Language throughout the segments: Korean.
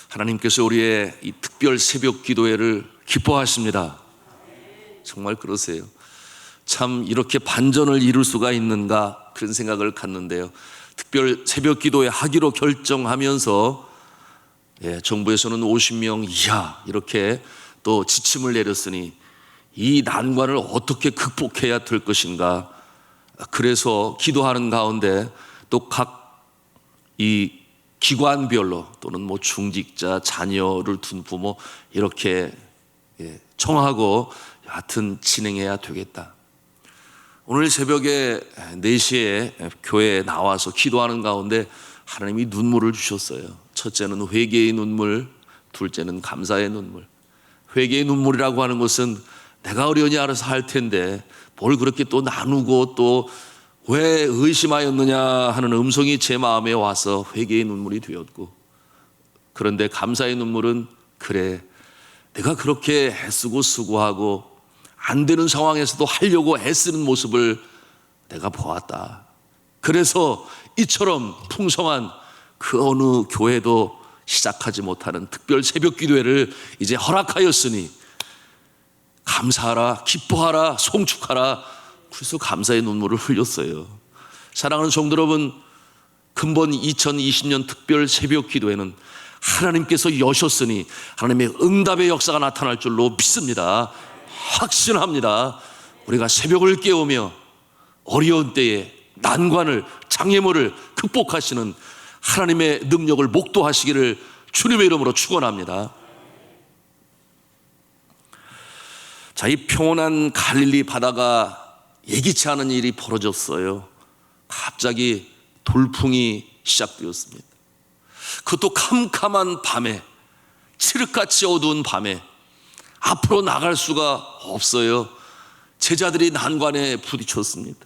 하나님께서 우리의 이 특별 새벽 기도회를 기뻐하십니다. 정말 그러세요. 참 이렇게 반전을 이룰 수가 있는가 그런 생각을 갖는데요. 특별 새벽 기도회 하기로 결정하면서 정부에서는 50명 이하 이렇게 또 지침을 내렸으니 이 난관을 어떻게 극복해야 될 것인가. 그래서 기도하는 가운데 또 각 이 기관별로 또는 뭐 중직자, 자녀를 둔 부모 이렇게 청하고 여하튼 진행해야 되겠다. 오늘 새벽에 4시에 교회에 나와서 기도하는 가운데 하나님이 눈물을 주셨어요. 첫째는 회개의 눈물, 둘째는 감사의 눈물. 회개의 눈물이라고 하는 것은 내가 어려우니 알아서 할 텐데 뭘 그렇게 또 나누고 또 왜 의심하였느냐 하는 음성이 제 마음에 와서 회개의 눈물이 되었고, 그런데 감사의 눈물은 그래 내가 그렇게 애쓰고 수고하고 안 되는 상황에서도 하려고 애쓰는 모습을 내가 보았다. 그래서 이처럼 풍성한 그 어느 교회도 시작하지 못하는 특별 새벽 기도회를 이제 허락하였으니 감사하라, 기뻐하라, 송축하라. 그래서 감사의 눈물을 흘렸어요. 사랑하는 성도 여러분, 근본 2020년 특별 새벽 기도회는 하나님께서 여셨으니 하나님의 응답의 역사가 나타날 줄로 믿습니다. 확신합니다. 우리가 새벽을 깨우며 어려운 때에 난관을, 장애물을 극복하시는 하나님의 능력을 목도하시기를 주님의 이름으로 축원합니다. 자, 이 평온한 갈릴리 바다가 예기치 않은 일이 벌어졌어요. 갑자기 돌풍이 시작되었습니다. 그것도 캄캄한 밤에, 칠흑같이 어두운 밤에 앞으로 나갈 수가 없어요. 제자들이 난관에 부딪혔습니다.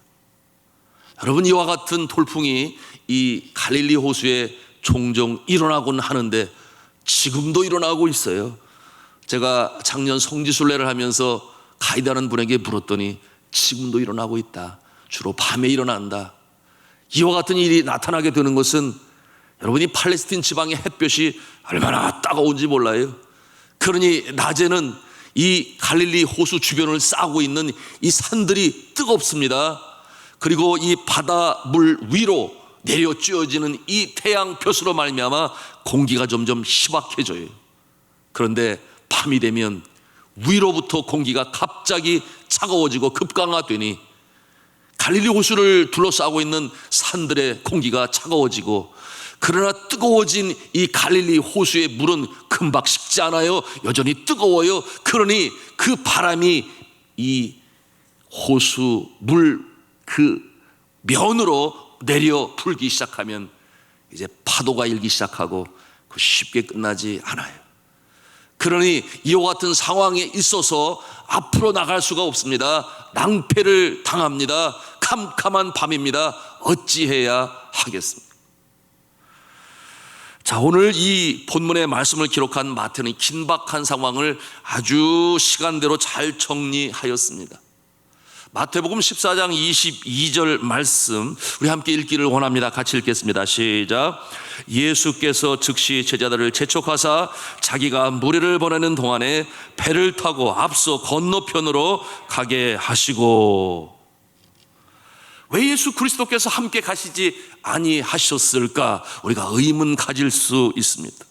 여러분, 이와 같은 돌풍이 이 갈릴리 호수에 종종 일어나곤 하는데 지금도 일어나고 있어요. 제가 작년 성지순례를 하면서 가이드하는 분에게 물었더니 지금도 일어나고 있다. 주로 밤에 일어난다. 이와 같은 일이 나타나게 되는 것은 여러분이 팔레스틴 지방의 햇볕이 얼마나 따가운지 몰라요. 그러니 낮에는 이 갈릴리 호수 주변을 싸고 있는 이 산들이 뜨겁습니다. 그리고 이 바닷물 위로 내려 쬐어지는 이 태양볕으로 말미암아 공기가 점점 희박해져요. 그런데 밤이 되면 위로부터 공기가 갑자기 차가워지고 급강하되니 갈릴리 호수를 둘러싸고 있는 산들의 공기가 차가워지고, 그러나 뜨거워진 이 갈릴리 호수의 물은 금방 식지 않아요. 여전히 뜨거워요. 그러니 그 바람이 이 호수 물 그 면으로 내려 불기 시작하면 이제 파도가 일기 시작하고 그 쉽게 끝나지 않아요. 그러니 이와 같은 상황에 있어서 앞으로 나갈 수가 없습니다. 낭패를 당합니다. 캄캄한 밤입니다. 어찌해야 하겠습니까? 자, 오늘 이 본문의 말씀을 기록한 마태는 긴박한 상황을 아주 시간대로 잘 정리하였습니다. 마태복음 14장 22절 말씀 우리 함께 읽기를 원합니다. 같이 읽겠습니다. 시작. 예수께서 즉시 제자들을 재촉하사 자기가 무리를 보내는 동안에 배를 타고 앞서 건너편으로 가게 하시고. 왜 예수 그리스도께서 함께 가시지 아니하셨을까? 우리가 의문 가질 수 있습니다.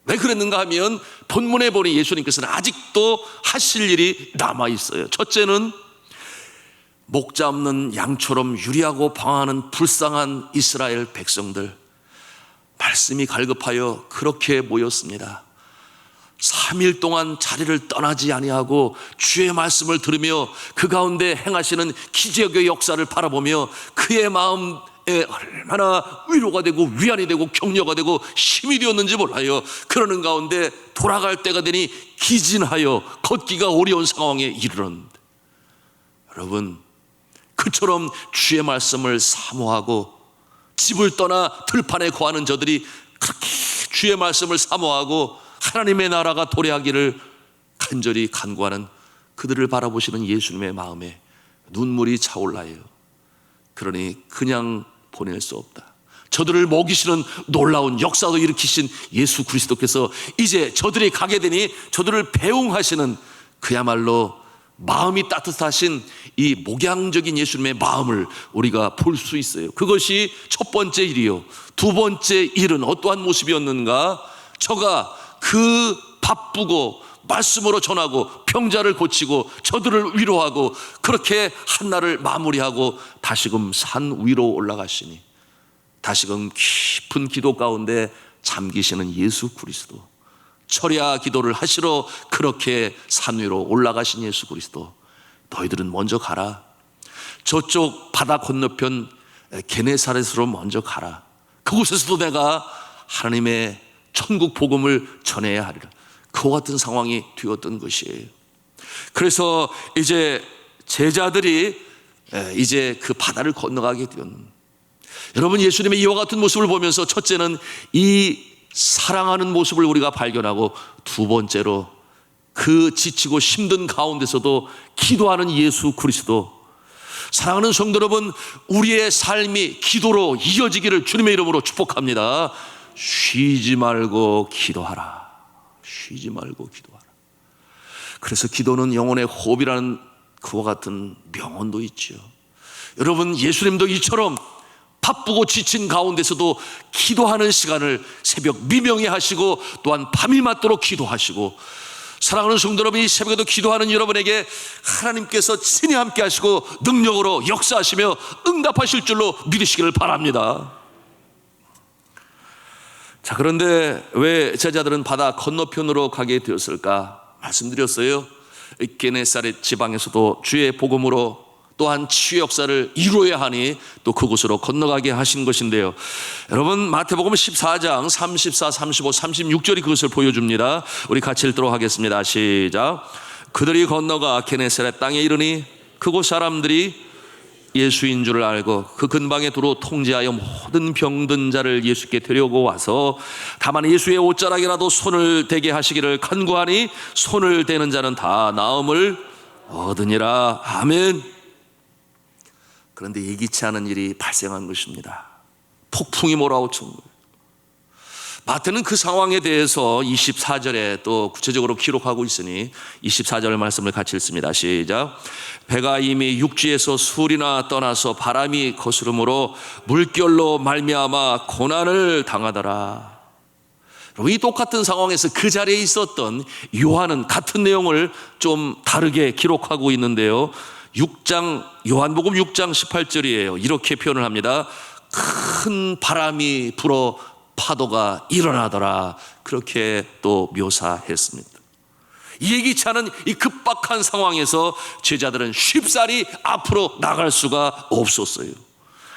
왜 그랬는가 하면 본문에 보니 예수님께서는 아직도 하실 일이 남아 있어요. 첫째는 목자 없는 양처럼 유리하고 방황하는 불쌍한 이스라엘 백성들, 말씀이 갈급하여 그렇게 모였습니다. 3일 동안 자리를 떠나지 아니하고 주의 말씀을 들으며 그 가운데 행하시는 기적의 역사를 바라보며 그의 마음에 얼마나 위로가 되고 위안이 되고 격려가 되고 힘이 되었는지 몰라요. 그러는 가운데 돌아갈 때가 되니 기진하여 걷기가 어려운 상황에 이르렀는데, 여러분, 그처럼 주의 말씀을 사모하고 집을 떠나 들판에 거하는 저들이 그렇게 주의 말씀을 사모하고 하나님의 나라가 도래하기를 간절히 간구하는 그들을 바라보시는 예수님의 마음에 눈물이 차올라요. 그러니 그냥 보낼 수 없다. 저들을 먹이시는 놀라운 역사도 일으키신 예수 그리스도께서 이제 저들이 가게 되니 저들을 배웅하시는 그야말로 마음이 따뜻하신 이 목양적인 예수님의 마음을 우리가 볼 수 있어요. 그것이 첫 번째 일이요. 두 번째 일은 어떠한 모습이었는가? 저가 그 바쁘고 말씀으로 전하고 병자를 고치고 저들을 위로하고 그렇게 한날을 마무리하고 다시금 산 위로 올라가시니 다시금 깊은 기도 가운데 잠기시는 예수 그리스도, 철야 기도를 하시러 그렇게 산 위로 올라가신 예수 그리스도, 너희들은 먼저 가라. 저쪽 바다 건너편 게네사렛으로 먼저 가라. 그곳에서도 내가 하나님의 천국 복음을 전해야 하리라. 그와 같은 상황이 되었던 것이에요. 그래서 이제 제자들이 이제 그 바다를 건너가게 되었는, 여러분, 예수님의 이와 같은 모습을 보면서 첫째는 이 사랑하는 모습을 우리가 발견하고, 두 번째로 그 지치고 힘든 가운데서도 기도하는 예수 그리스도. 사랑하는 성도 여러분, 우리의 삶이 기도로 이어지기를 주님의 이름으로 축복합니다. 쉬지 말고 기도하라. 쉬지 말고 기도하라. 그래서 기도는 영혼의 호흡이라는 그와 같은 명언도 있죠. 여러분, 예수님도 이처럼 바쁘고 지친 가운데서도 기도하는 시간을 새벽 미명에 하시고 또한 밤이 맞도록 기도하시고, 사랑하는 성도 여러분, 이 새벽에도 기도하는 여러분에게 하나님께서 친히 함께 하시고 능력으로 역사하시며 응답하실 줄로 믿으시기를 바랍니다. 자, 그런데 왜 제자들은 바다 건너편으로 가게 되었을까? 말씀드렸어요. 게네사렛 지방에서도 주의 복음으로 또한 치유 역사를 이루어야 하니 또 그곳으로 건너가게 하신 것인데요. 여러분, 마태복음 14장 34, 35, 36절이 그것을 보여줍니다. 우리 같이 읽도록 하겠습니다. 시작. 그들이 건너가 게네사렛 땅에 이르니 그곳 사람들이 예수인 줄을 알고 그 근방에 두루 통제하여 모든 병든 자를 예수께 데려오고 와서 다만 예수의 옷자락이라도 손을 대게 하시기를 간구하니 손을 대는 자는 다 나음을 얻으니라. 아멘. 그런데 예기치 않은 일이 발생한 것입니다. 폭풍이 몰아오친 거예요. 마태는 그 상황에 대해서 24절에 또 구체적으로 기록하고 있으니 24절 말씀을 같이 읽습니다. 시작. 배가 이미 육지에서 술이나 떠나서 바람이 거스름으로 물결로 말미암아 고난을 당하더라. 이 똑같은 상황에서 그 자리에 있었던 요한은 같은 내용을 좀 다르게 기록하고 있는데요. 요한복음 6장 18절이에요. 이렇게 표현을 합니다. 큰 바람이 불어 파도가 일어나더라. 그렇게 또 묘사했습니다. 예기치 않은 이 급박한 상황에서 제자들은 쉽사리 앞으로 나갈 수가 없었어요.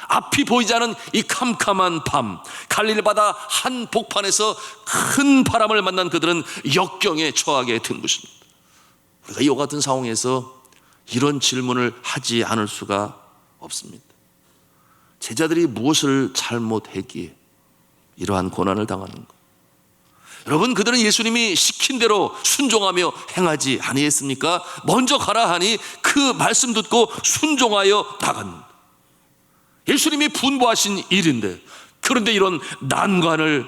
앞이 보이지 않은 이 캄캄한 밤, 갈릴리 바다 한 복판에서 큰 바람을 만난 그들은 역경에 처하게 된 것입니다. 우리가 이와 같은 상황에서 이런 질문을 하지 않을 수가 없습니다. 제자들이 무엇을 잘못했기에 이러한 고난을 당하는 것? 여러분, 그들은 예수님이 시킨 대로 순종하며 행하지 아니했습니까? 먼저 가라 하니 그 말씀 듣고 순종하여 나간, 예수님이 분부하신 일인데, 그런데 이런 난관을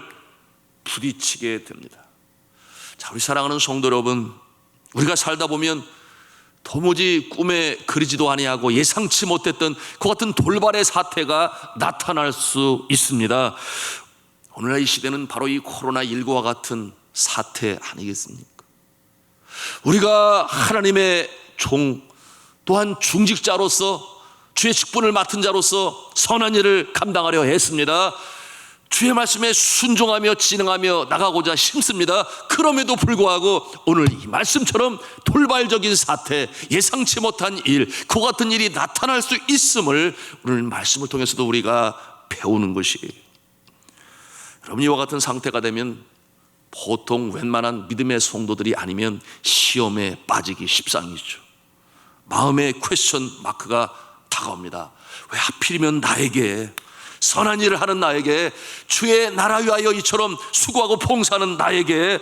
부딪히게 됩니다. 자, 우리 사랑하는 성도 여러분, 우리가 살다 보면 도무지 꿈에 그리지도 아니하고 예상치 못했던 그 같은 돌발의 사태가 나타날 수 있습니다. 오늘날 이 시대는 바로 이 코로나19와 같은 사태 아니겠습니까? 우리가 하나님의 종, 또한 중직자로서 주의 직분을 맡은 자로서 선한 일을 감당하려 했습니다. 주의 말씀에 순종하며 진행하며 나가고자 힘씁니다. 그럼에도 불구하고 오늘 이 말씀처럼 돌발적인 사태, 예상치 못한 일, 그 같은 일이 나타날 수 있음을 오늘 말씀을 통해서도 우리가 배우는 것이에요. 여러분, 이와 같은 상태가 되면 보통 웬만한 믿음의 성도들이 아니면 시험에 빠지기 십상이죠. 마음의 퀘스천 마크가 다가옵니다. 왜 하필이면 나에게, 선한 일을 하는 나에게, 주의 나라 위하여 이처럼 수고하고 봉사하는 나에게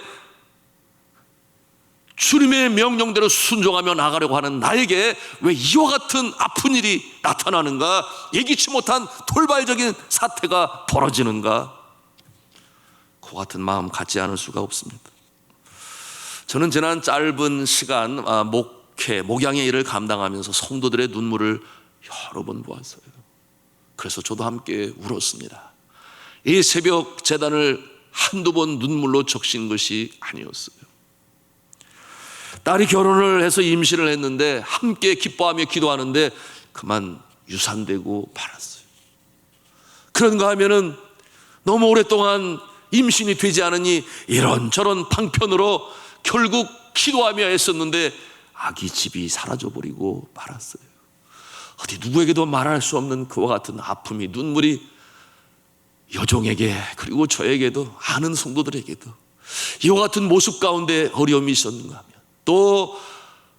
주님의 명령대로 순종하며 나가려고 하는 나에게 왜 이와 같은 아픈 일이 나타나는가? 예기치 못한 돌발적인 사태가 벌어지는가? 그와 같은 마음 갖지 않을 수가 없습니다. 저는 지난 짧은 시간 목양의 일을 감당하면서 성도들의 눈물을 여러 번 보았어요. 그래서 저도 함께 울었습니다. 이 새벽 제단을 한두 번 눈물로 적신 것이 아니었어요. 딸이 결혼을 해서 임신을 했는데 함께 기뻐하며 기도하는데 그만 유산되고 말았어요. 그런가 하면은 너무 오랫동안 임신이 되지 않으니 이런저런 방편으로 결국 기도하며 했었는데 아기 집이 사라져버리고 말았어요. 어디 누구에게도 말할 수 없는 그와 같은 아픔이, 눈물이 여종에게 그리고 저에게도, 아는 성도들에게도 이와 같은 모습 가운데 어려움이 있었는가 하면, 또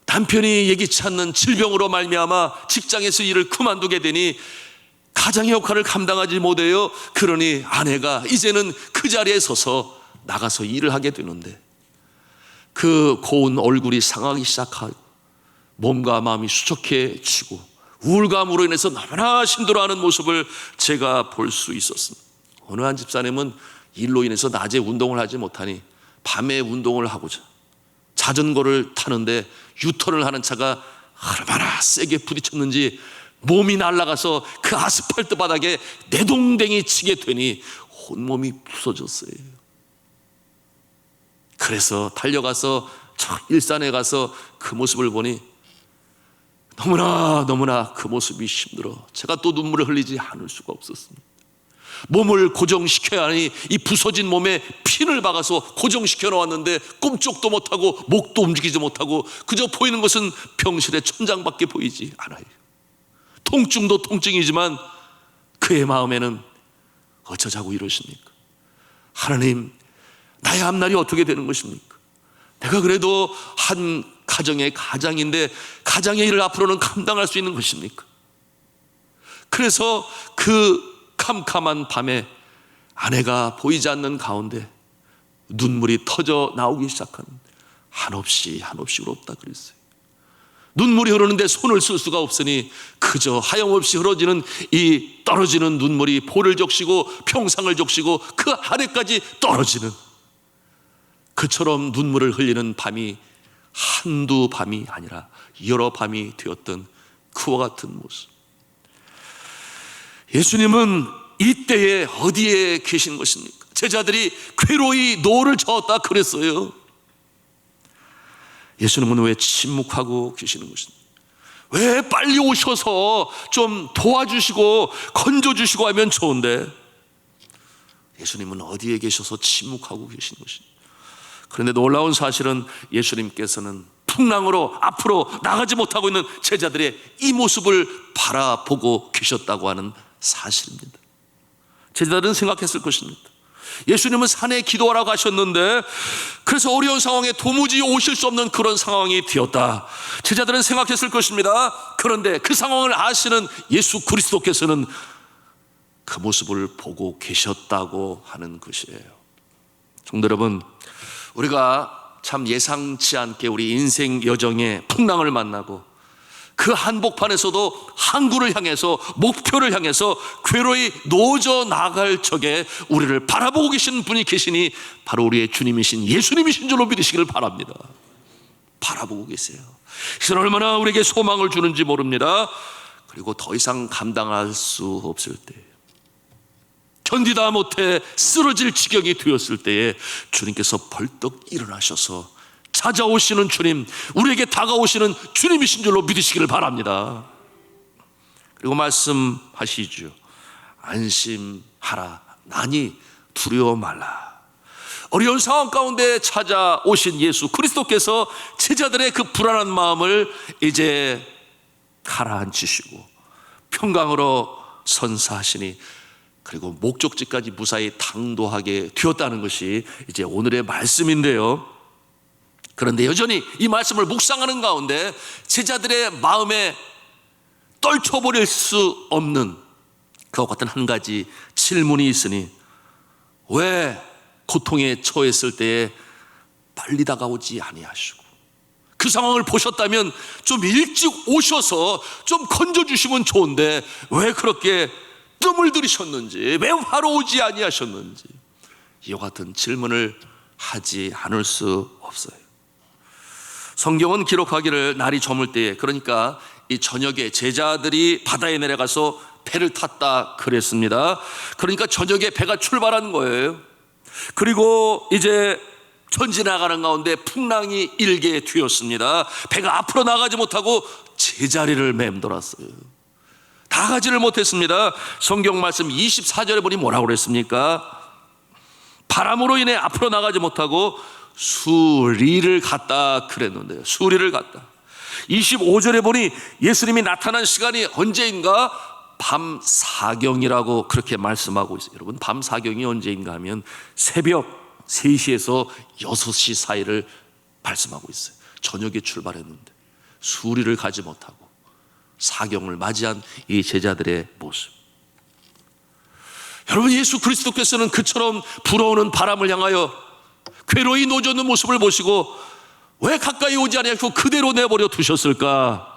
남편이 예기치 않는 질병으로 말미암아 직장에서 일을 그만두게 되니 가장의 역할을 감당하지 못해요. 그러니 아내가 이제는 그 자리에 서서 나가서 일을 하게 되는데 그 고운 얼굴이 상하기 시작하고 몸과 마음이 수척해지고 우울감으로 인해서 너무나 힘들어하는 모습을 제가 볼 수 있었습니다. 어느 한 집사님은 일로 인해서 낮에 운동을 하지 못하니 밤에 운동을 하고자 자전거를 타는데 유턴을 하는 차가 얼마나 세게 부딪혔는지 몸이 날아가서 그 아스팔트 바닥에 내동댕이 치게 되니 온몸이 부서졌어요. 그래서 달려가서 저 일산에 가서 그 모습을 보니 너무나 그 모습이 힘들어 제가 또 눈물을 흘리지 않을 수가 없었습니다. 몸을 고정시켜야 하니 이 부서진 몸에 핀을 박아서 고정시켜 놓았는데 꿈쩍도 못하고 목도 움직이지 못하고 그저 보이는 것은 병실의 천장밖에 보이지 않아요. 통증도 통증이지만 그의 마음에는 어쩌자고 이러십니까? 하나님, 나의 앞날이 어떻게 되는 것입니까? 내가 그래도 한 가정의 가장인데 가장의 일을 앞으로는 감당할 수 있는 것입니까? 그래서 그 캄캄한 밤에 아내가 보이지 않는 가운데 눈물이 터져 나오기 시작하는, 한없이 울었다 그랬어요. 눈물이 흐르는데 손을 쓸 수가 없으니 그저 하염없이 흐러지는 이 떨어지는 눈물이 볼을 적시고 평상을 적시고 그 아래까지 떨어지는, 그처럼 눈물을 흘리는 밤이 한두 밤이 아니라 여러 밤이 되었던 그와 같은 모습. 예수님은 이때에 어디에 계신 것입니까? 제자들이 괴로이 노를 저었다 그랬어요. 예수님은 왜 침묵하고 계시는 것입니까? 왜 빨리 오셔서 좀 도와주시고 건져주시고 하면 좋은데 예수님은 어디에 계셔서 침묵하고 계시는 것입니까? 그런데 놀라운 사실은 예수님께서는 풍랑으로 앞으로 나가지 못하고 있는 제자들의 이 모습을 바라보고 계셨다고 하는 사실입니다. 제자들은 생각했을 것입니다. 예수님은 산에 기도하라고 하셨는데 그래서 어려운 상황에 도무지 오실 수 없는 그런 상황이 되었다. 제자들은 생각했을 것입니다. 그런데 그 상황을 아시는 예수 그리스도께서는 그 모습을 보고 계셨다고 하는 것이에요. 성도 여러분, 우리가 참 예상치 않게 우리 인생 여정에 풍랑을 만나고 그 한복판에서도 항구를 향해서, 목표를 향해서 괴로이 노져 나갈 적에 우리를 바라보고 계신 분이 계시니 바로 우리의 주님이신 예수님이신 줄로 믿으시기를 바랍니다. 바라보고 계세요. 이것은 얼마나 우리에게 소망을 주는지 모릅니다. 그리고 더 이상 감당할 수 없을 때, 견디다 못해 쓰러질 지경이 되었을 때에 주님께서 벌떡 일어나셔서 찾아오시는 주님, 우리에게 다가오시는 주님이신 줄로 믿으시기를 바랍니다. 그리고 말씀하시죠. 안심하라, 나니 두려워 말라. 어려운 상황 가운데 찾아오신 예수 그리스도께서 제자들의 그 불안한 마음을 이제 가라앉히시고 평강으로 선사하시니, 그리고 목적지까지 무사히 당도하게 되었다는 것이 이제 오늘의 말씀인데요. 그런데 여전히 이 말씀을 묵상하는 가운데 제자들의 마음에 떨쳐버릴 수 없는 그와 같은 한 가지 질문이 있으니, 왜 고통에 처했을 때에 빨리 다가오지 아니하시고 그 상황을 보셨다면 좀 일찍 오셔서 좀 건져주시면 좋은데 왜 그렇게 뜸을 들이셨는지, 왜 바로 오지 아니하셨는지, 이와 같은 질문을 하지 않을 수 없어요. 성경은 기록하기를 날이 저물 때에, 그러니까 이 저녁에 제자들이 바다에 내려가서 배를 탔다 그랬습니다. 그러니까 저녁에 배가 출발한 거예요. 그리고 이제 전진나가는 가운데 풍랑이 일게 튀었습니다. 배가 앞으로 나가지 못하고 제자리를 맴돌았어요. 다 가지를 못했습니다. 성경 말씀 24절에 보니 뭐라고 그랬습니까? 바람으로 인해 앞으로 나가지 못하고 수리를 갔다 그랬는데요. 수리를 갔다. 25절에 보니 예수님이 나타난 시간이 언제인가? 밤 사경이라고 그렇게 말씀하고 있어요. 여러분, 밤 사경이 언제인가 하면 새벽 3시에서 6시 사이를 말씀하고 있어요. 저녁에 출발했는데 수리를 가지 못하고 사경을 맞이한 이 제자들의 모습. 여러분, 예수 그리스도께서는 그처럼 불어오는 바람을 향하여 괴로이 노젓는 모습을 보시고 왜 가까이 오지 아니하고 그대로 내버려 두셨을까?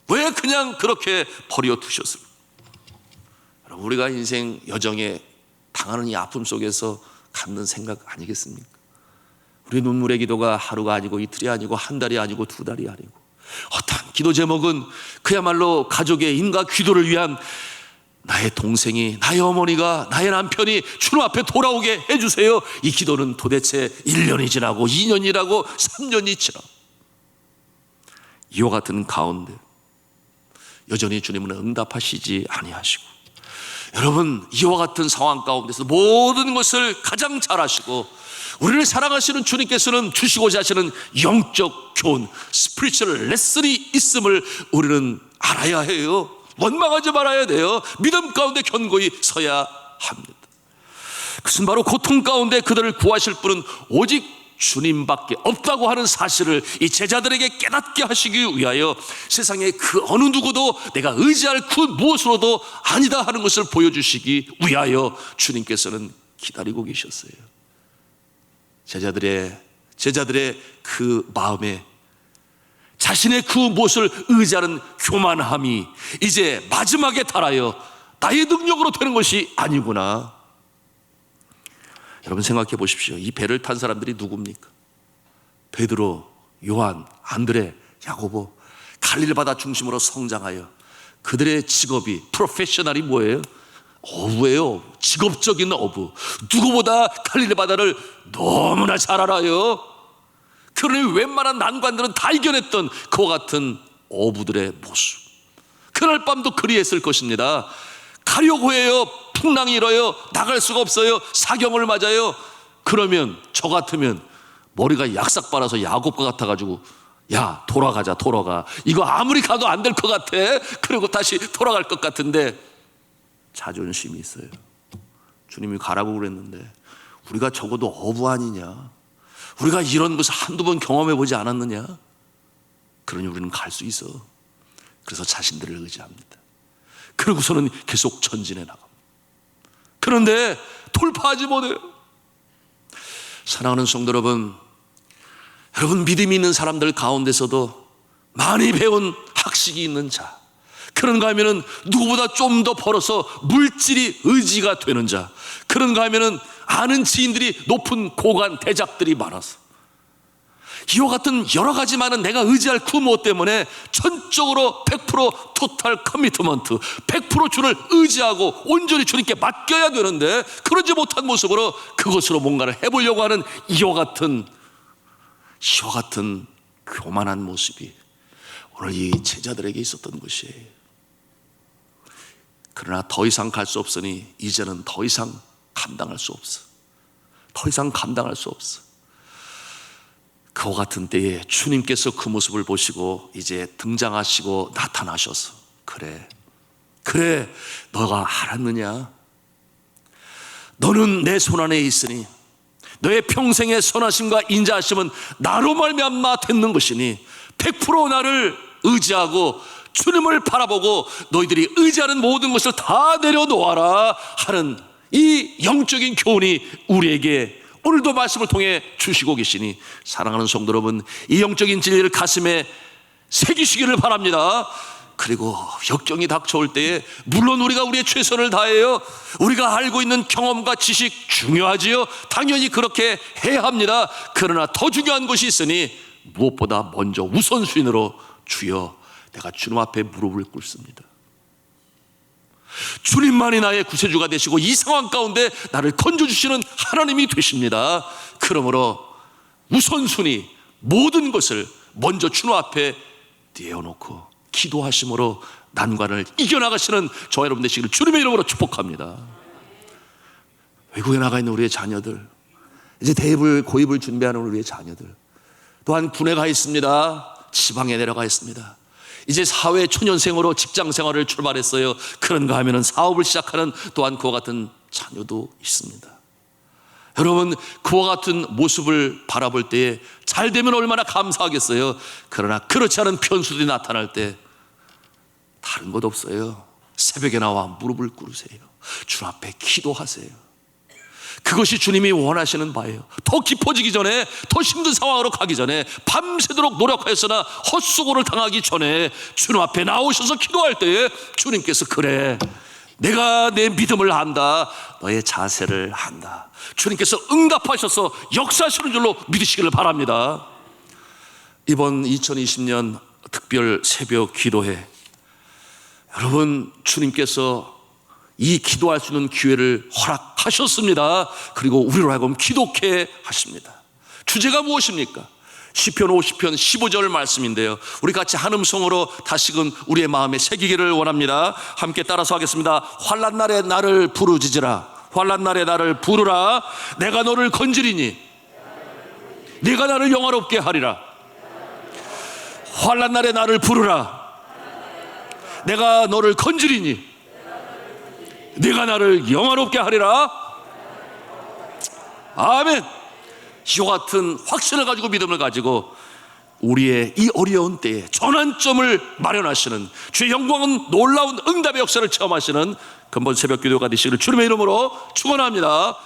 왜 그냥 그렇게 버려 두셨을까? 여러분, 우리가 인생 여정에 당하는 이 아픔 속에서 갖는 생각 아니겠습니까? 우리 눈물의 기도가 하루가 아니고 이틀이 아니고 한 달이 아니고 2달이 아니고, 어떤 기도 제목은 그야말로 가족의 인과 기도를 위한 나의 동생이, 나의 어머니가, 나의 남편이 주님 앞에 돌아오게 해주세요. 이 기도는 도대체 1년이 지나고 2년이라고 3년이 지나고, 이와 같은 가운데 여전히 주님은 응답하시지 아니하시고, 여러분, 이와 같은 상황 가운데서 모든 것을 가장 잘 아시고 우리를 사랑하시는 주님께서는 주시고자 하시는 영적 교훈, 스피리추얼 레슨이 있음을 우리는 알아야 해요. 원망하지 말아야 돼요. 믿음 가운데 견고히 서야 합니다. 그것은 바로 고통 가운데 그들을 구하실 분은 오직 주님밖에 없다고 하는 사실을 이 제자들에게 깨닫게 하시기 위하여 세상에 그 어느 누구도 내가 의지할 그 무엇으로도 아니다 하는 것을 보여주시기 위하여 주님께서는 기다리고 계셨어요. 제자들의 그 마음에 자신의 그 무엇을 의지하는 교만함이 이제 마지막에 달하여 나의 능력으로 되는 것이 아니구나. 여러분, 생각해 보십시오. 이 배를 탄 사람들이 누굽니까? 베드로, 요한, 안드레, 야고보, 갈릴리 바다 중심으로 성장하여 그들의 직업이, 프로페셔널이 뭐예요? 어부예요. 직업적인 어부. 누구보다 갈릴리 바다를 너무나 잘 알아요. 그러니 웬만한 난관들은 다 이겨냈던 그와 같은 어부들의 모습. 그날 밤도 그리했을 것입니다. 가려고 해요. 풍랑이 일어요. 나갈 수가 없어요. 사경을 맞아요. 그러면 저 같으면 머리가 약삭 빨아서 야곱과 같아가지고, 야, 돌아가자, 돌아가. 이거 아무리 가도 안 될 것 같아. 그리고 다시 돌아갈 것 같은데 자존심이 있어요. 주님이 가라고 그랬는데 우리가 적어도 어부 아니냐? 우리가 이런 것을 한두 번 경험해 보지 않았느냐? 그러니 우리는 갈 수 있어. 그래서 자신들을 의지합니다. 그러고서는 계속 전진해 나갑니다. 그런데 돌파하지 못해요. 사랑하는 성도 여러분, 믿음이 있는 사람들 가운데서도 많이 배운 학식이 있는 자, 그런가 하면은 누구보다 좀 더 벌어서 물질이 의지가 되는 자, 그런가 하면은 아는 지인들이 높은 고관 대작들이 많아서 이와 같은 여러 가지 많은 내가 의지할 그 무엇 때문에 전적으로 100% 토탈 커미트먼트, 100% 주를 의지하고 온전히 주님께 맡겨야 되는데 그러지 못한 모습으로 그것으로 뭔가를 해보려고 하는 이와 같은 교만한 모습이 오늘 이 제자들에게 있었던 것이에요. 그러나 더 이상 갈 수 없으니 이제는 더 이상 감당할 수 없어. 더 이상 감당할 수 없어. 그와 같은 때에 주님께서 그 모습을 보시고 이제 등장하시고 나타나셔서, 그래 너가 알았느냐? 너는 내 손안에 있으니 너의 평생의 선하심과 인자하심은 나로 말미암아 됐는 것이니 100% 나를 의지하고 주님을 바라보고 너희들이 의지하는 모든 것을 다 내려놓아라 하는 이 영적인 교훈이 우리에게 오늘도 말씀을 통해 주시고 계시니 사랑하는 성도 여러분, 이 영적인 진리를 가슴에 새기시기를 바랍니다. 그리고 역경이 닥쳐올 때에 물론 우리가 우리의 최선을 다해요. 우리가 알고 있는 경험과 지식 중요하지요. 당연히 그렇게 해야 합니다. 그러나 더 중요한 것이 있으니 무엇보다 먼저 우선순위로 주여, 내가 주님 앞에 무릎을 꿇습니다. 주님만이 나의 구세주가 되시고 이 상황 가운데 나를 건져주시는 하나님이 되십니다. 그러므로 우선순위 모든 것을 먼저 주님 앞에 띄워놓고 기도하심으로 난관을 이겨나가시는 저와 여러분 되시기를 주님의 이름으로 축복합니다. 외국에 나가 있는 우리의 자녀들, 이제 대입을 고입을 준비하는 우리의 자녀들, 또한 군에 가 있습니다. 지방에 내려가 있습니다. 이제 사회 초년생으로 직장 생활을 출발했어요. 그런가 하면은 사업을 시작하는 또한 그와 같은 자녀도 있습니다. 여러분, 그와 같은 모습을 바라볼 때에 잘 되면 얼마나 감사하겠어요. 그러나 그렇지 않은 변수들이 나타날 때 다른 것 없어요. 새벽에 나와 무릎을 꿇으세요. 주 앞에 기도하세요. 그것이 주님이 원하시는 바예요. 더 깊어지기 전에, 더 힘든 상황으로 가기 전에, 밤새도록 노력하였으나 헛수고를 당하기 전에 주님 앞에 나오셔서 기도할 때에 주님께서 그래, 내가 내 믿음을 안다, 너의 자세를 안다, 주님께서 응답하셔서 역사하시는 줄로 믿으시기를 바랍니다. 이번 2020년 특별 새벽 기도회, 여러분, 주님께서 이 기도할 수 있는 기회를 허락하셨습니다. 그리고 우리로 하여금 기도케 하십니다. 주제가 무엇입니까? 시편 50편 15절 말씀인데요, 우리 같이 한 음성으로 다시금 우리의 마음에 새기기를 원합니다. 함께 따라서 하겠습니다. 환난 날에 나를 부르짖으라, 환난 날에 나를 부르라. 내가 너를 건지리니 네가 나를 영화롭게 하리라. 환난 날에 나를 부르라, 내가 너를 건지리니 네가 나를 영화롭게 하리라. 아멘. 이와 같은 확신을 가지고 믿음을 가지고 우리의 이 어려운 때에 전환점을 마련하시는, 주의 영광은 놀라운 응답의 역사를 체험하시는 근본 새벽 기도가 되시기를 주님의 이름으로 축원합니다.